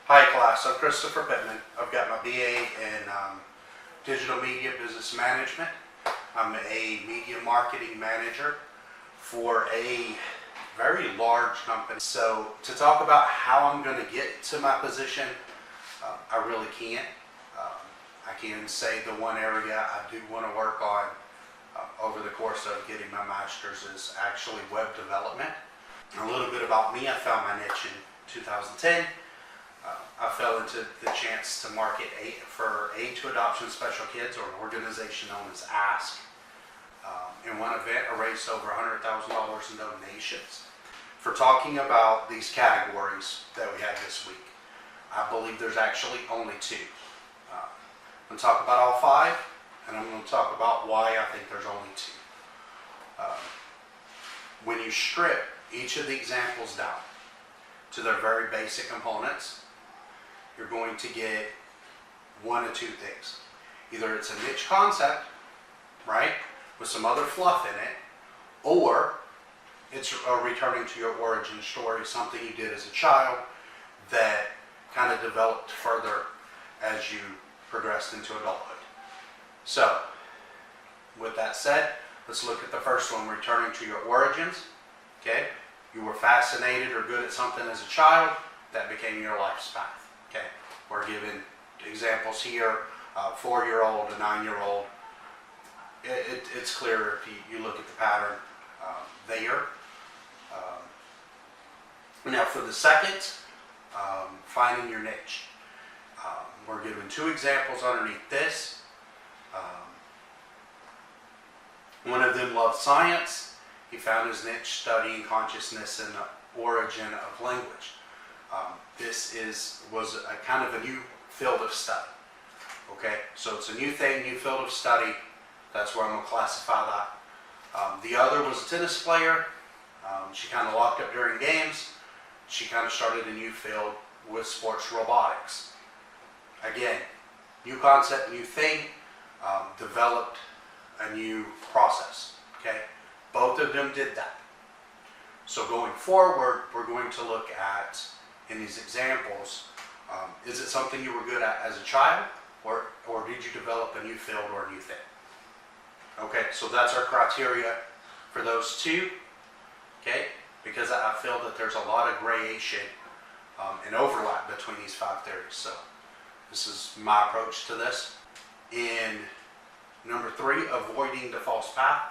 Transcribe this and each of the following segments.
Hi class, I'm Christopher Pittman. I've got my BA in Digital Media Business Management. I'm a media marketing manager for a very large company. So to talk about how I'm going to get to my position, I really can't. I can say the one area I do want to work on over the course of getting my master's is actually web development. A little bit about me: I found my niche in 2010. I fell into the chance to market for Aid to Adoption Special Kids, or an organization known as ASK. In one event, I raised over $100,000 in donations. For talking about these categories that we had this week, I believe there's actually only two. I'm going to talk about all five, and I'm going to talk about why I think there's only two. When you strip each of the examples down to their very basic components, you're going to get one of two things. Either it's a niche concept, right, with some other fluff in it, or it's returning to your origin story, something you did as a child that kind of developed further as you progressed into adulthood. So, with that said, let's look at the first one, returning to your origins. Okay, you were fascinated or good at something as a child, that became your life's path. Okay, we're given examples here, 4-year-old, a 9-year-old. It's clear if you look at the pattern there. Now for the second, finding your niche. We're given two examples underneath this. One of them loved science. He found his niche studying consciousness and the origin of language. This was a kind of a new field of study. Okay, so it's a new thing, new field of study. That's where I'm going to classify that. The other was a tennis player. She kind of locked up during games. She kind of started a new field with sports robotics. Again, new concept, new thing, developed a new process. Okay, both of them did that. So going forward, we're going to look at, in these examples, is it something you were good at as a child, or did you develop a new field or a new thing? Okay, so that's our criteria for those two. Okay, because I feel that there's a lot of gradation and overlap between these five theories. So this is my approach to this. In number 3, avoiding the false path.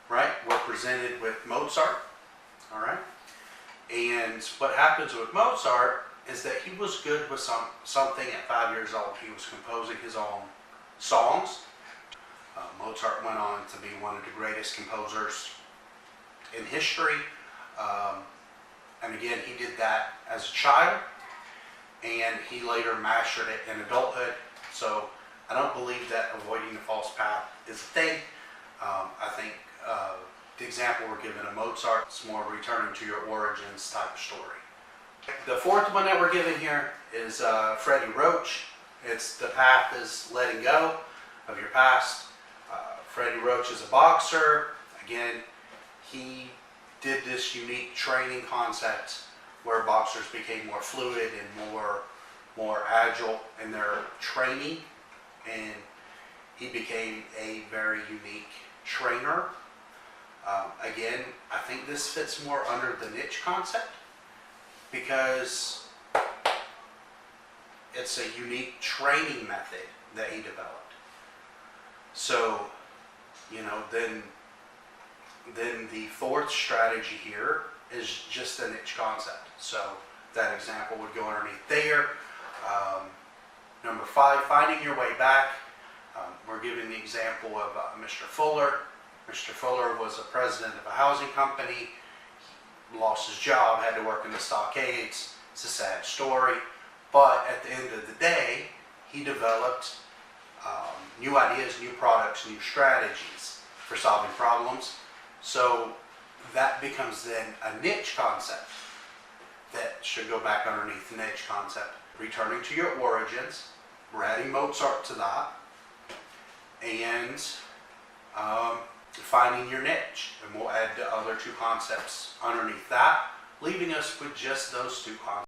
Right, we're presented with Mozart. All right. And what happens with Mozart is that he was good with something at 5 years old. He was composing his own songs. Mozart went on to be one of the greatest composers in history. And again, he did that as a child, and he later mastered it in adulthood. So I don't believe that avoiding the false path is a thing. I think the example we're given of Mozart is more returning to your origins type of story. The fourth one that we're given here is Freddie Roach. It's the path is letting go of your past. Freddie Roach is a boxer. Again, he did this unique training concept where boxers became more fluid and more agile in their training, and he became a very unique trainer. Again, I think this fits more under the niche concept because it's a unique training method that he developed. So, then the fourth strategy here is just a niche concept. So that example would go underneath there. Number 5, finding your way back. We're giving the example of Mr. Fuller. Mr. Fuller was a president of a housing company. He lost his job, had to work in the stockades. It's a sad story. But at the end of the day, he developed new ideas, new products, new strategies for solving problems. So that becomes then a niche concept that should go back underneath the niche concept. Returning to your origins. We're adding Mozart to that. And finding your niche, and we'll add the other two concepts underneath that, leaving us with just those two concepts.